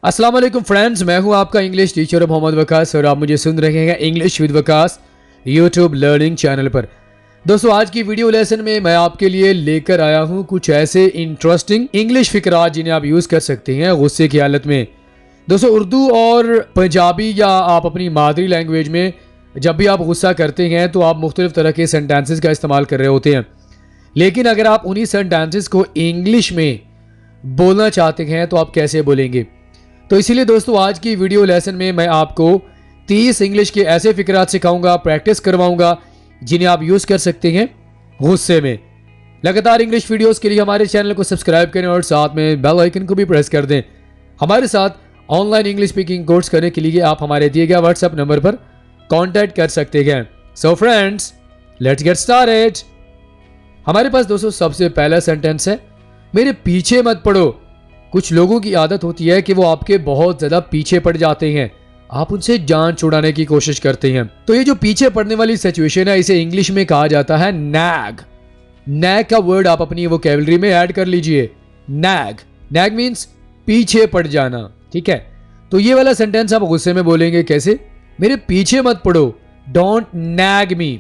अस्सलाम वालेकुम फ्रेंड्स, मैं हूं आपका इंग्लिश टीचर मोहम्मद वकास और आप मुझे सुन रहे हैं English with Waqas YouTube learning channel पर। दोस्तों, आज की वीडियो लेसन में मैं आपके लिए लेकर आया हूं कुछ ऐसे इंटरेस्टिंग इंग्लिश फिकरात जिन्हें आप यूज़ कर सकते हैं गुस्से की हालत में। दोस्तों, उर्दू और पंजाबी या आप अपनी मादरी लैंग्वेज में जब भी आप गुस्सा करते हैं तो आप मुख्तलिफ तरह के सेंटेंसेस का इस्तेमाल कर रहे होते हैं, लेकिन अगर आप उन्हीं सेंटेंसेस को इंग्लिश में बोलना चाहते हैं तो आप कैसे बोलेंगे। तो इसीलिए दोस्तों, आज की वीडियो लेसन में मैं आपको 30 इंग्लिश के ऐसे फिकरात सिखाऊंगा, प्रैक्टिस करवाऊंगा जिन्हें आप यूज़ कर सकते हैं गुस्से में। लगातार इंग्लिश वीडियोस के लिए हमारे चैनल को सब्सक्राइब करें और साथ में बेल आइकन को भी प्रेस कर दें। हमारे साथ ऑनलाइन इंग्लिश स्पीकिंग कोर्स करने के लिए आप हमारे दिए गए व्हाट्सएप नंबर पर कॉन्टैक्ट कर सकते हैं। So friends, let's get started. हमारे पास दोस्तों सबसे पहला सेंटेंस है, मेरे पीछे मत पड़ो। कुछ लोगों की आदत होती है कि वो आपके बहुत ज्यादा पीछे पड़ जाते हैं, आप उनसे जान छुड़ाने की कोशिश करते हैं। तो ये जो पीछे पड़ने वाली सिचुएशन है, इसे इंग्लिश में कहा जाता है नैग। नैग का वर्ड आप अपनी वोकैबुलरी में ऐड कर लीजिए। नैग, नैग मीन्स पीछे पड़ जाना। ठीक है, तो ये वाला सेंटेंस आप गुस्से में बोलेंगे कैसे? मेरे पीछे मत पड़ो, डोंट नैग मी।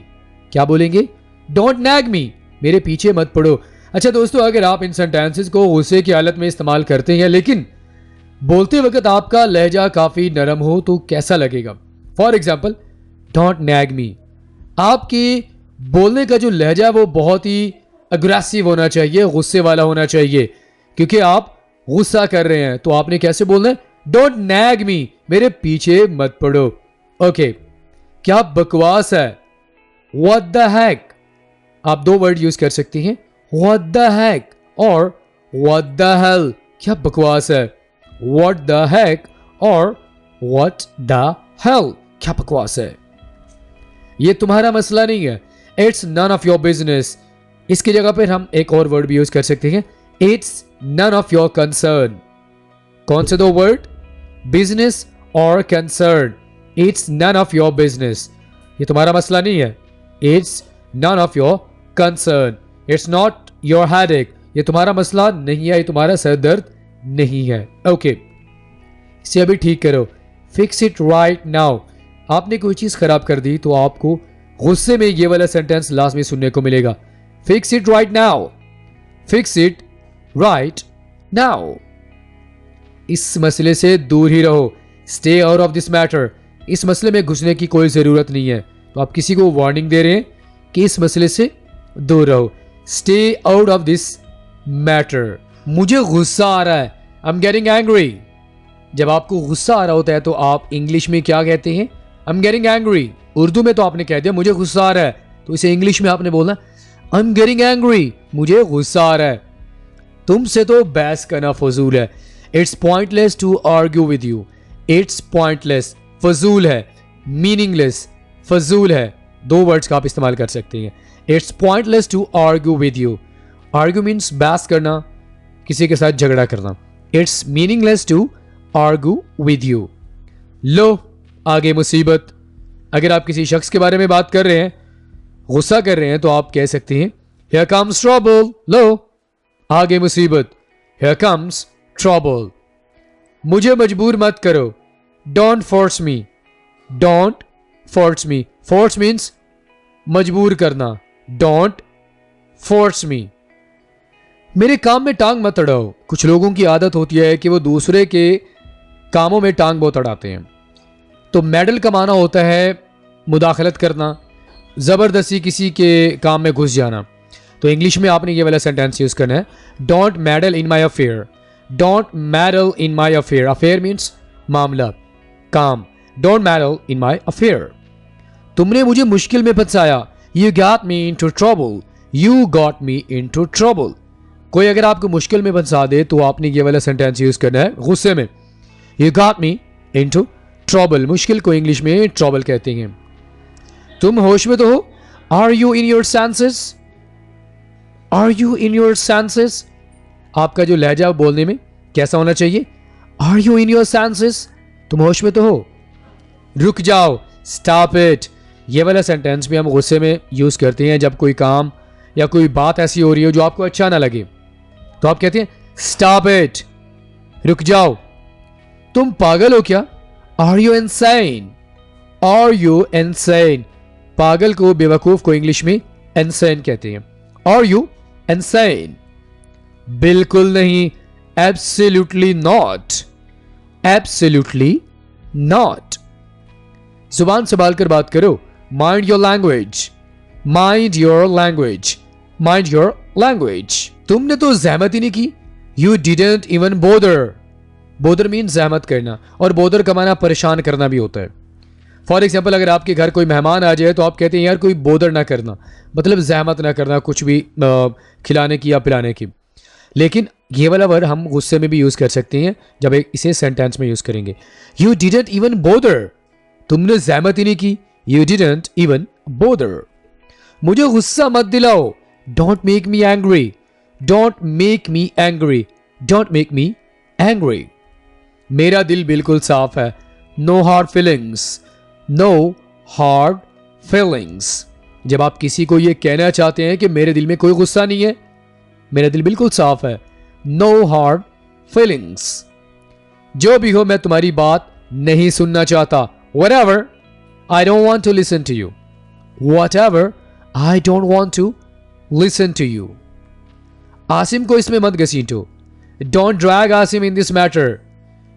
क्या बोलेंगे? डोंट नैग मी, मेरे पीछे मत पड़ो। अच्छा दोस्तों, अगर आप इन सेंटेंसेस को गुस्से की हालत में इस्तेमाल करते हैं लेकिन बोलते वक्त आपका लहजा काफी नरम हो तो कैसा लगेगा? फॉर एग्जाम्पल, डोंट नैग मी, आपकी बोलने का जो लहजा है वो बहुत ही अग्रेसिव होना चाहिए, गुस्से वाला होना चाहिए, क्योंकि आप गुस्सा कर रहे हैं। तो आपने कैसे बोलना है? डोंट नैग मी, मेरे पीछे मत पड़ो। ओके, क्या बकवास है? व्हाट द हैक, आप दो वर्ड यूज कर सकती हैं, व्हाट द हैक और व्हाट द हेल। क्या बकवास है? व्हाट द हैक और व्हाट द हेल, क्या बकवास है? ये तुम्हारा मसला नहीं है, it's none of your business. इसकी जगह पर हम एक और वर्ड भी यूज कर सकते हैं, it's none of your concern. कौन से दो वर्ड? बिजनेस और concern. It's none of your business, ये तुम्हारा मसला नहीं है, it's none of your concern. It's not your headache, ये तुम्हारा मसला नहीं है, ये तुम्हारा सर दर्द नहीं है। ओके, इसे अभी ठीक करो। फिक्स इट राइट नाउ, आपने कोई चीज खराब कर दी तो आपको गुस्से में ये वाला सेंटेंस लास्ट में सुनने को मिलेगा, fix it right now, fix it right now. इस मसले से दूर ही रहो, stay out of this matter, इस मसले में घुसने की कोई जरूरत नहीं है। तो आप किसी को वार्निंग दे रहे हैं कि इस मसले से दूर रहो, stay out of this matter. मुझे गुस्सा आ रहा है, आई एम गेटिंग एंग्री। जब आपको गुस्सा आ रहा होता है तो आप इंग्लिश में क्या कहते हैं? I am getting angry. Urdu में तो आपने कह दिया मुझे गुस्सा आ रहा है, तो इसे इंग्लिश में आपने बोलना आई एम गेटिंग एंग्री, मुझे गुस्सा आ रहा है। तुमसे तो बहस करना फजूल है, it's pointless to argue with you. It's pointless, फजूल है, मीनिंगलेस, फजूल है, दो वर्ड्स का आप इस्तेमाल कर सकते हैं। It's pointless to argue with you. Argue means बहस करना, किसी के साथ झगड़ा करना। It's meaningless to argue with you. लो, आगे मुसीबत। अगर आप किसी शख्स के बारे में बात कर रहे हैं, गुस्सा कर रहे हैं, तो आप कह सकते हैं हियर कम्स ट्रबल। लो, आगे मुसीबत, हियर कम्स ट्रबल। मुझे मजबूर मत करो, don't force me, don't force me. Force means मजबूर करना, डोंट फोर्स मी। मेरे काम में टांग मत अड़ाओ। कुछ लोगों की आदत होती है कि वो दूसरे के कामों में टांग बहुत अड़ाते हैं। तो मेडल कमाना होता है मुदाखलत करना, जबरदस्ती किसी के काम में घुस जाना। तो इंग्लिश में आपने ये वाला सेंटेंस यूज करना है, don't medal in my affair. Don't medal in my affair, affair means मामला, काम। Don't medal in my affair. तुमने मुझे मुश्किल में फंसाया, you got me into trouble, you got me into trouble. कोई अगर आपको मुश्किल में फंसा दे तो आपने ये वाला सेंटेंस यूज करना है गुस्से में, you got me into trouble. मुश्किल को इंग्लिश में ट्रबल कहते हैं। तुम होश में तो हो, are you in your senses, are you in your senses. आपका जो लहजा बोलने में कैसा होना चाहिए? Are you in your senses, तुम होश में तो हो। रुक जाओ, स्टॉप इट। ये वाला सेंटेंस भी हम गुस्से में यूज करते हैं जब कोई काम या कोई बात ऐसी हो रही हो जो आपको अच्छा ना लगे, तो आप कहते हैं स्टॉप इट, रुक जाओ। तुम पागल हो क्या? Are you insane? Are you insane? पागल को, बेवकूफ को इंग्लिश में इनसेन कहते हैं। Are you insane? बिल्कुल नहीं, एब्सोल्युटली नॉट, एब्सोल्युटली नॉट। जुबान संभाल कर बात करो। Mind your language, mind your language, mind your language. तुमने तो जहमत ही नहीं की। You didn't even bother. Bother mean जहमत करना, और बोदर का माना परेशान करना भी होता है। फॉर एग्जाम्पल, अगर आपके घर कोई मेहमान आ जाए तो आप कहते हैं यार कोई बोदर ना करना, मतलब जहमत ना करना कुछ भी खिलाने की या पिलाने की। लेकिन ये वाला वर्ड हम गुस्से में भी यूज कर सकते हैं जब इसे सेंटेंस में यूज करेंगे। यू डिडंट इवन बोदर, तुमने जहमत ही नहीं की। You didn't even bother. मुझे गुस्सा मत दिलाओ। Don't make me angry, don't make me angry, don't make me angry. मेरा दिल बिल्कुल साफ है। No hard feelings, no hard feelings. जब आप किसी को यह कहना चाहते हैं कि मेरे दिल में कोई गुस्सा नहीं है, मेरा दिल बिल्कुल साफ है। No hard feelings. जो भी हो, मैं तुम्हारी बात नहीं सुनना चाहता। Whatever, I don't want to listen to you. Whatever, I don't want to listen to you. Asim को इसमें मत घसीटो। Don't drag Asim in this matter.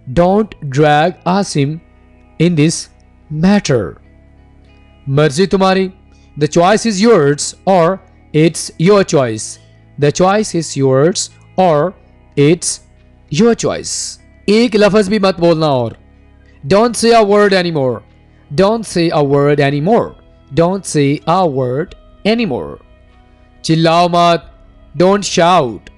Don't drag Asim in this matter. मर्जी तुम्हारी। The choice is yours or it's your choice. The choice is yours or it's your choice. एक लफ्ज भी मत बोलना और। Don't say a word anymore. Don't say a word anymore. Don't say a word anymore. चिल्लाओ मत। Don't shout.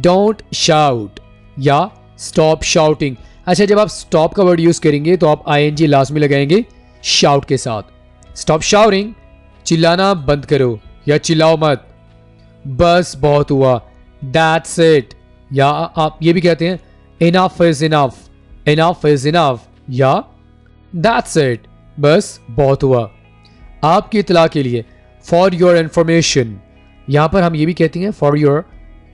Don't shout. या stop shouting. अच्छा, जब आप stop का वर्ड यूज करेंगे तो आप ing लास्ट में लगाएंगे shout के साथ। Stop shouting. चिल्लाना बंद करो या चिल्लाओ मत। बस बहुत हुआ। That's it. या आप ये भी कहते हैं enough is enough. Enough is enough. या That's it. बस बहुत हुआ। आपकी इत्तला के लिए for your information, यहां पर हम ये भी कहते हैं for your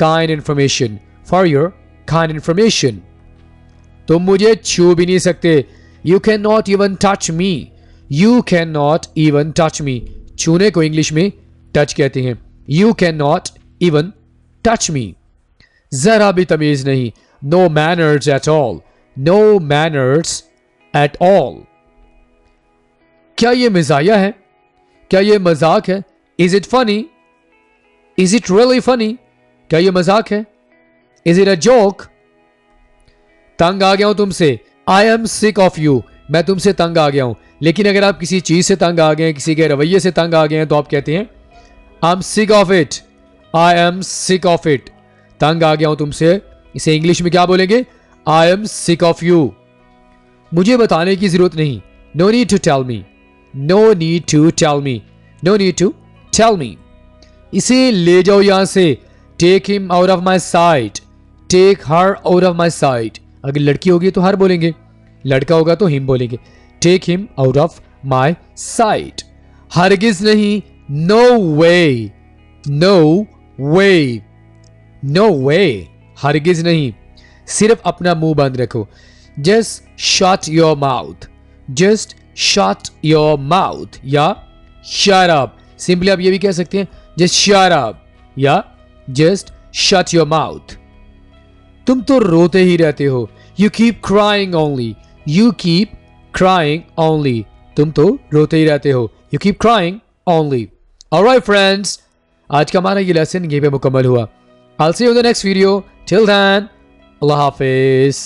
kind information, for your kind information। तुम मुझे छू भी नहीं सकते। You cannot even touch me. You cannot even touch me. छूने को इंग्लिश में टच कहते हैं। You cannot even touch me. जरा भी तमीज नहीं। No manners at all. No manners at all. क्या ये मजाया है? क्या ये मजाक है? Is it funny? Is it really funny? क्या ये मजाक है? Is it a joke? तंग आ गया हूं तुमसे। I am sick of you. मैं तुमसे तंग आ गया हूं। लेकिन अगर आप किसी चीज से तंग आ गए हैं, किसी के रवैये से तंग आ गए हैं, तो आप कहते हैं I'm sick of it. I am sick of it. तंग आ गया हूं तुमसे। इसे इंग्लिश में क्या बोलेंगे? I am sick of you. मुझे बताने की जरूरत नहीं। No need to tell me. No need to tell me. No need to tell me. इसे ले जाओ यहां से। Take him out of my sight. Take her out of my sight. अगर लड़की होगी तो हर बोलेंगे, लड़का होगा तो हिम बोलेंगे। Take him out of my sight. हरगिज नहीं। No way. No way. No way. हरगिज नहीं। सिर्फ अपना मुंह बंद रखो। Just shut your mouth. Just shut your mouth. या shut up. सिंपली आप ये भी कह सकते हैं just shut up या just shut your mouth. तुम तो रोते ही रहते हो। You keep crying only. You keep crying only. तुम तो रोते ही रहते हो। You keep crying only. Alright friends, आज का हमारा ये लेसन यहीं पे मुकम्मल हुआ। I'll see you in the next video. Till then, Allah Hafiz.